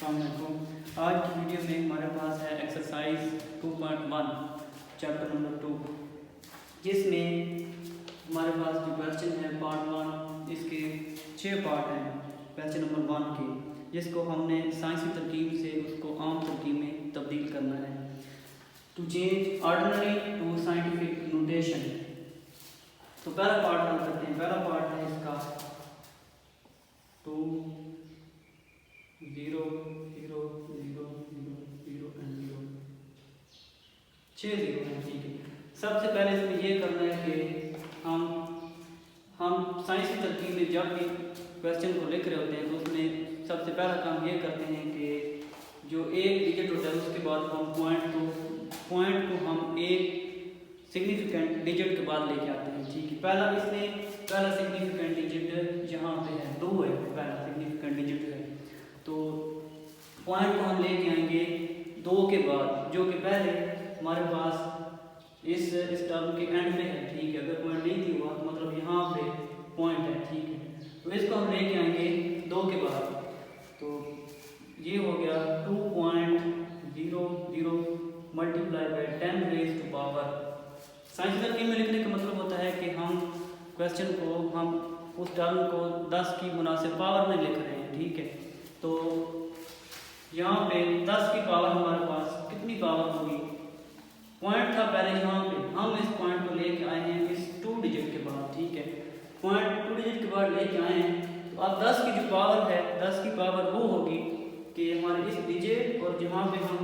अस्सलामुअलैकुम। आज की वीडियो में हमारे पास है एक्सरसाइज 2.1 चैप्टर नंबर 2, जिसमें हमारे पास जो क्वेश्चन है पार्ट 1, इसके 6 पार्ट हैं क्वेश्चन नंबर 1 के, जिसको हमने साइंसी तरकीब से उसको आम तरकीब में तब्दील करना है। To change ordinary to scientific notation. तो पहला पार्ट हम करते हैं। पहला पार्ट है इसका 2 0 0 0 0 0 एंड 0, 6 0 है। ठीक है, सबसे पहले इसमें ये करना है कि हम साइंसी तरकीब में जब भी क्वेश्चन को लिख रहे होते हैं तो उसमें सबसे पहला काम ये करते हैं कि जो एक डिजिट होता है उसके बाद हम पॉइंट को हम एक सिग्निफिकेंट डिजिट के बाद लेके आते हैं। ठीक है, पहला सिग्निफिकेंट डिजिट यहाँ पे है 2 है, पहला सिग्निफिकेंट डिजिट है। तो पॉइंट को हम लेके आएंगे 2 के बाद, जो कि पहले हमारे पास इस टर्म के एंड पे है। ठीक है, अगर पॉइंट नहीं थी हुआ मतलब यहाँ पे पॉइंट है। ठीक है, तो इसको हम लेके आएंगे 2 के बाद। तो ये हो गया 2.00 multiply by 10 raise to power. Science तरकीब में लिखने का मतलब होता है कि हम क्वेश्चन को हम उस टर्म को 10 की मुनासिब पावर में लिख रहे हैं। ठीक है, तो यहाँ पे 10 की पावर हमारे पास कितनी पावर होगी? पॉइंट था पहले यहाँ पे, हम इस पॉइंट को लेके आए हैं इस 2 डिजिट के बाद। ठीक है, पॉइंट 2 डिजिट के बाद लेके आए हैं। तो अब 10 की जो पावर है, 10 की पावर वो होगी कि हमारे इस डिजिट और जहाँ पे हम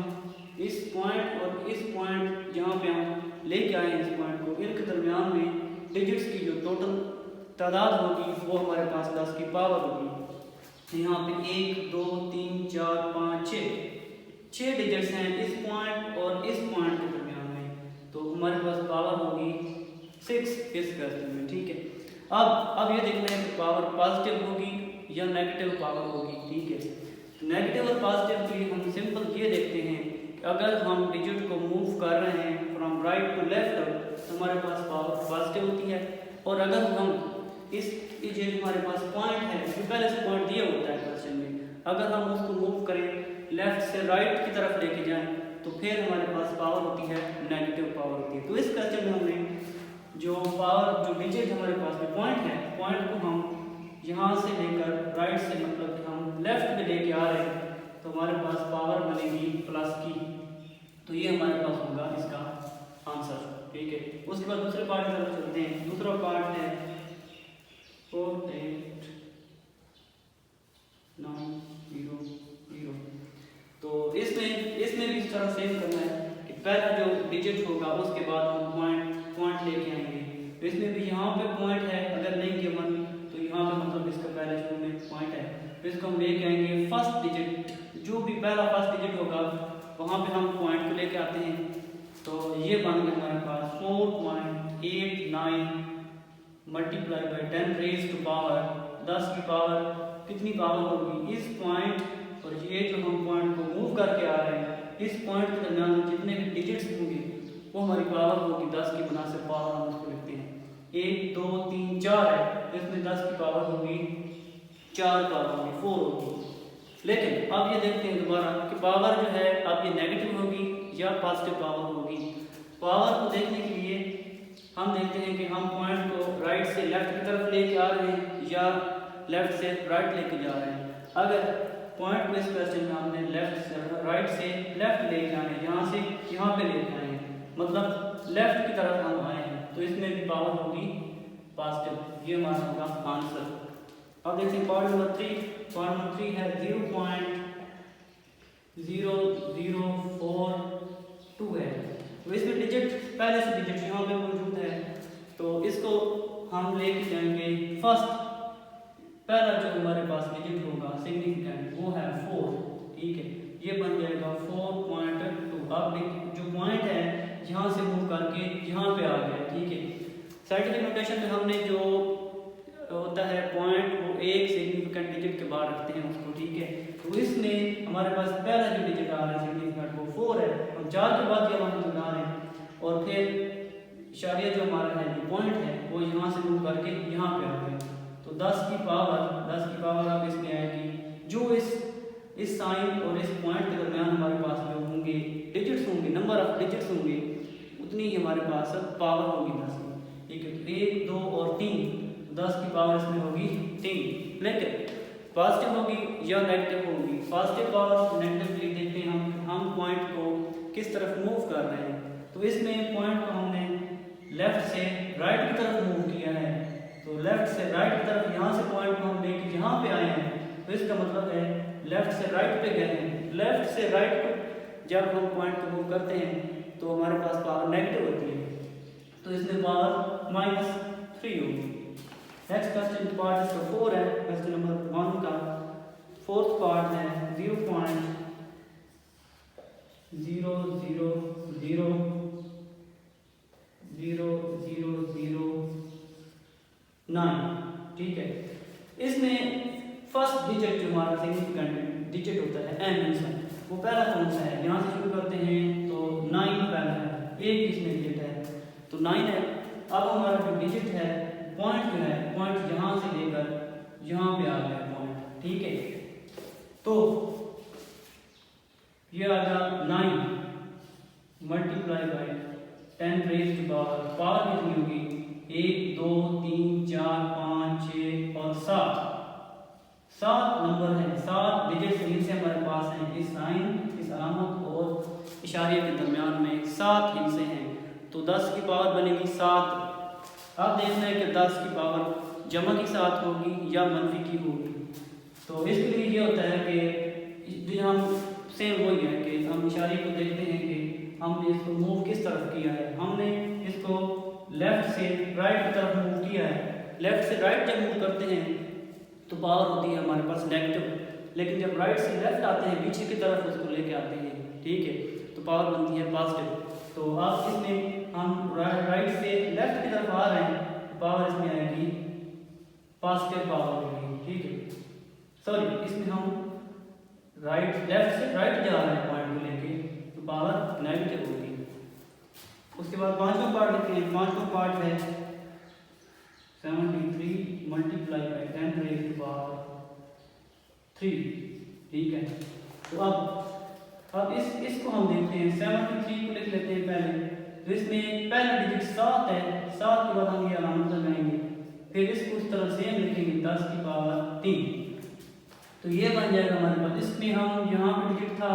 इस पॉइंट और इस पॉइंट जहाँ पे हम लेके आए हैं इस पॉइंट को, इनके दरमियान में डिजिट्स की जो टोटल तादाद होगी वो हमारे पास 10 की पावर होगी। यहाँ पे 1 2 3 4 5 6 डिजिट्स हैं इस पॉइंट और इस पॉइंट के दरमियान में, तो हमारे पास पावर होगी 6 इस क्वेश्चन में। ठीक है, अब ये देखना है कि पावर पॉजिटिव होगी या नेगेटिव पावर होगी। ठीक है, नेगेटिव और पॉजिटिव के लिए हम सिंपल ये देखते हैं कि अगर हम डिजिट को मूव कर रहे हैं फ्रॉम राइट टू लेफ्ट तो हमारे पास पावर पॉजिटिव होती है, और अगर हम इस जो हमारे पास पॉइंट है, जो पहले से पॉइंट दिया होता है क्वेश्चन में, अगर हम उसको मूव करें लेफ्ट से राइट की तरफ लेके जाएं तो फिर हमारे पास पावर होती है नेगेटिव पावर होती है। तो इस क्वेश्चन में हमने जो पावर जो डिजिट हमारे पास में पॉइंट है, पॉइंट को हम यहाँ से लेकर राइट से मतलब कि हम लेफ्ट में लेके आ रहे हैं, तो हमारे पास पावर बनेगी प्लस की। तो ये हमारे पास होगा इसका आंसर। ठीक है, उसके बाद दूसरे पार्ट की तरफ चलते हैं। दूसरा पार्ट है 4 8 9 0 0। तो इसमें भी इस तरह सेम करना है कि पहला जो डिजिट होगा उसके बाद हम पॉइंट लेके आएंगे। तो इसमें भी यहाँ पे पॉइंट है, अगर नहीं गिवन तो यहाँ पे मतलब इसका पहले शुरू में पॉइंट है, तो इसको हम लेके आएंगे फर्स्ट डिजिट, जो भी पहला फर्स्ट डिजिट होगा वहाँ पे हम पॉइंट को लेके आते हैं। तो ये बन गया हमारे पास 4.89 multiply by 10 raise to power 10 की पावर कितनी पावर होगी इस पॉइंट और ये जो हम पॉइंट को मूव करके आ रहे हैं इस पॉइंट के दरमियान में जितने भी डिजिट्स होंगे वो हमारी पावर होगी 10 की मुनासिब पावर हम उसको लिखते हैं। 1 2 3 4 है, इसमें 10 की पावर होगी 4 पावर होगी 4 होगी। लेकिन अब ये देखते हैं दोबारा कि पावर जो है अब ये नेगेटिव होगी या पॉजिटिव पावर होगी। पावर को देखने के लिए हम देखते हैं कि हम पॉइंट को राइट से लेफ्ट की तरफ लेके आ रहे हैं या लेफ्ट से राइट लेके जा रहे हैं। अगर पॉइंट को इस क्वेश्चन में हमने राइट से लेफ्ट लेके आए हैं, यहाँ से यहाँ पे लेके आए हैं, मतलब लेफ्ट की तरफ हम आए हैं, तो इसमें भी पावर होगी पॉजिटिव। ये हमारा होगा आंसर। अब देखते हैं पार्ट नंबर 3। पार्ट नंबर 3 है 0.0042 है। तो इसमें डिजिट पहले से डिजिट यहाँ पे मौजूद है, तो इसको हम लेके जाएंगे फर्स्ट। पहला जो हमारे पास डिजिट होगा सिग्निफिकेंट वो है 4। ठीक है, ये बन जाएगा 4.2। अब जो पॉइंट है यहाँ से मूव करके यहाँ पे आ गया। ठीक है, साइंटिफिक नोटेशन में हमने जो होता है पॉइंट वो एक सिग्निफिकेंट डिजिट के बाद रखते हैं उसको। ठीक है, तो इसमें हमारे पास पहला जो डिजिट आ रहा है सिग्निफिकेंट वो 4 है, हम 4 के बाद जब हम बना रहे हैं और फिर इशारिया जो हमारा है जो पॉइंट है वो यहाँ से मूव करके यहाँ पे आ गया। तो 10 की पावर अब इसमें आएगी जो इस इस साइन और इस पॉइंट के दरमियान हमारे पास जो होंगे डिजिट्स होंगे, नंबर ऑफ डिजिट्स होंगे, उतनी ही हमारे पास पावर होगी 10 की। ठीक है, 1, 2 और 3, 10 की पावर इसमें होगी 3। लेकिन पॉजिटिव होगी या नेगेटिव होगी। पॉजिटिव और नेगेटिवली देखते हैं हम पॉइंट को किस तरफ मूव कर रहे हैं। तो इसमें पॉइंट को हमने लेफ्ट से राइट की तरफ मूव किया है, तो लेफ्ट से राइट की तरफ यहाँ से पॉइंट को हम लेके यहाँ पे आए हैं, तो इसका मतलब है लेफ्ट से राइट पे गए हैं। लेफ्ट से राइट पे जब हम पॉइंट को मूव करते हैं तो हमारे पास पावर नेगेटिव होती है, तो इसमें पावर -3 होगी। नेक्स्ट क्वेश्चन पार्ट इसका 4 है। क्वेश्चन नंबर 1 का फोर्थ पार्ट है 0.0009। ठीक है, इसमें फर्स्ट डिजिट जो हमारा सिग्निफिकेंट डिजिट होता है n, वो पहला कौन सा है? यहाँ से शुरू करते हैं तो 9 पहला है, एक इसमें डिजिट है तो 9 है। अब हमारा जो डिजिट है पॉइंट जो है, पॉइंट यहाँ से लेकर यहाँ पे आ गया पॉइंट। ठीक है, तो ये आ गया 9 multiply by 10 raise to power कितनी होगी? 1, 2, 3, 4, 5, 6 और 7 नंबर है, 7 डिजिट हिस्से हमारे पास हैं। इस साइन, इस अलामत और इशारे के दरमियान में 7 हिस्से हैं, तो 10 की पावर बनेगी 7। अब देखना है कि 10 की पावर जमा की 7 होगी या मनफी की होगी। तो इसके लिए ये होता है कि हम सेम वही है कि हम इशारे को देखते हैं कि हमने इसको मूव किस तरफ किया है। हमने इसको लेफ्ट से राइट की तरफ मूव किया है। लेफ्ट से राइट जब मूव करते हैं तो पावर होती है हमारे पास नेगेटिव, लेकिन जब राइट से लेफ्ट आते हैं, पीछे की तरफ उसको लेके आते हैं, ठीक है, तो पावर बनती है पॉजिटिव। तो अब इसमें हम राइट से लेफ्ट की तरफ आ रहे हैं तो पावर इसमें आएगी पॉजिटिव पावर होगी। ठीक है, सॉरी, इसमें हम लेफ्ट से राइट जा रहे हैं पॉइंट को लेके, तो पावर नेगेटिव होगी। उसके बाद पांचवा पार्ट लिखते हैं। पांचवा पार्ट है 73 multiply by 10 raise to power 3। ठीक है, तो अब इसको हम देखते हैं। 73 को लिख लेते हैं पहले, तो इसमें पहला डिजिट 7 है। 7 के बाद हम ये अलामत लगाएंगे, फिर इसको उस तरह सेम लिखेंगे 10 की पावर 3, तो ये बन जाएगा हमारे पास। इसमें हम यहाँ पे डिजिट था,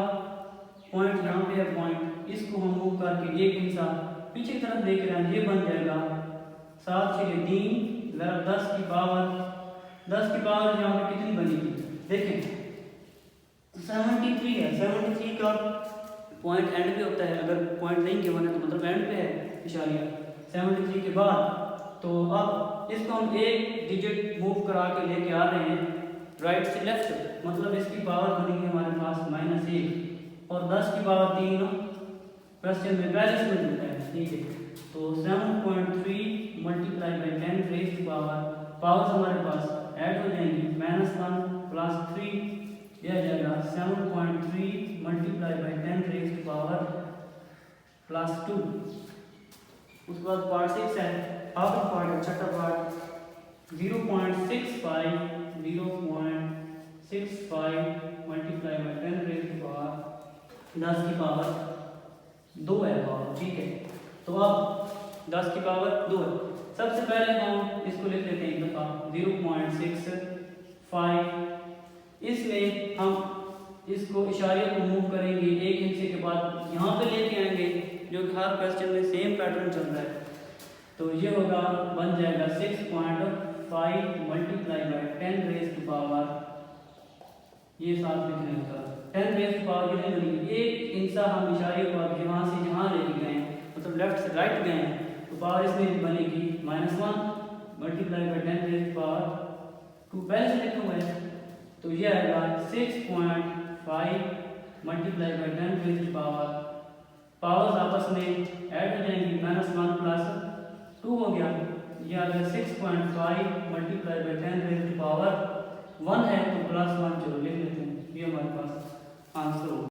पॉइंट यहाँ पे है पॉइंट, इसको हम मूव करके एक हिस्सा पीछे की तरफ लेके आए, ये बन जाएगा 7 × 3 10 की पावर यहाँ पे कितनी बनेगी? देखें 73 है, 73 का पॉइंट एंड पे होता है। अगर पॉइंट नहीं गिवन है तो मतलब एंड पे है इशारिया 73 के बाद। तो अब इसको हम एक डिजिट मूव करा के लेके आ रहे हैं राइट से लेफ्ट, मतलब इसकी पावर बनेगी हमारे पास -1 और 10 की पावर 3 क्वेश्चन में पहले से मिल जाता है। ठीक है, तो 7.3 multiply by 10 raise to power हमारे पास ऐड हो जाएंगी, -1 + 3, यह आ जाएगा 7.3 multiply by 10 raise to power +2। उसके बाद पार्ट 6 है, आखिरी पार्ट, छठा part 0.65 multiply by 10 raise to power 10 की पावर 2 है पावर। ठीक है, तो अब 10 की पावर 2 है। सबसे पहले हम इसको लिख लेते हैं एक दफा 0.65। इसमें हम इसको इशारे को मूव करेंगे, एक हिस्से के बाद यहाँ पे लेके आएंगे, जो कि हर क्वेश्चन में सेम पैटर्न चल रहा है। तो ये होगा, बन जाएगा 6.5 multiply by 10 raise to power, ये साथ लिखने का 10 रेज़ टू पावर कितनी बनेगी? एक हिस्सा हम इशारे को अब यहाँ से यहाँ लेके गए, मतलब लेफ्ट से राइट गए, तो पावर इसमें बनेगी -1 multiply by 10 raise to power 2 पहले से लिखा हुआ है, तो ये आएगा 6.5 multiply by 10 raise two powers आपस में ऐड हो जाएंगी, -1 + 2 हो गया, ये आ गया 6.5 multiply by 10 raise to power 1 है, तो +1 चलो लिख लेते हैं, ये हमारे पास आंसर होगा।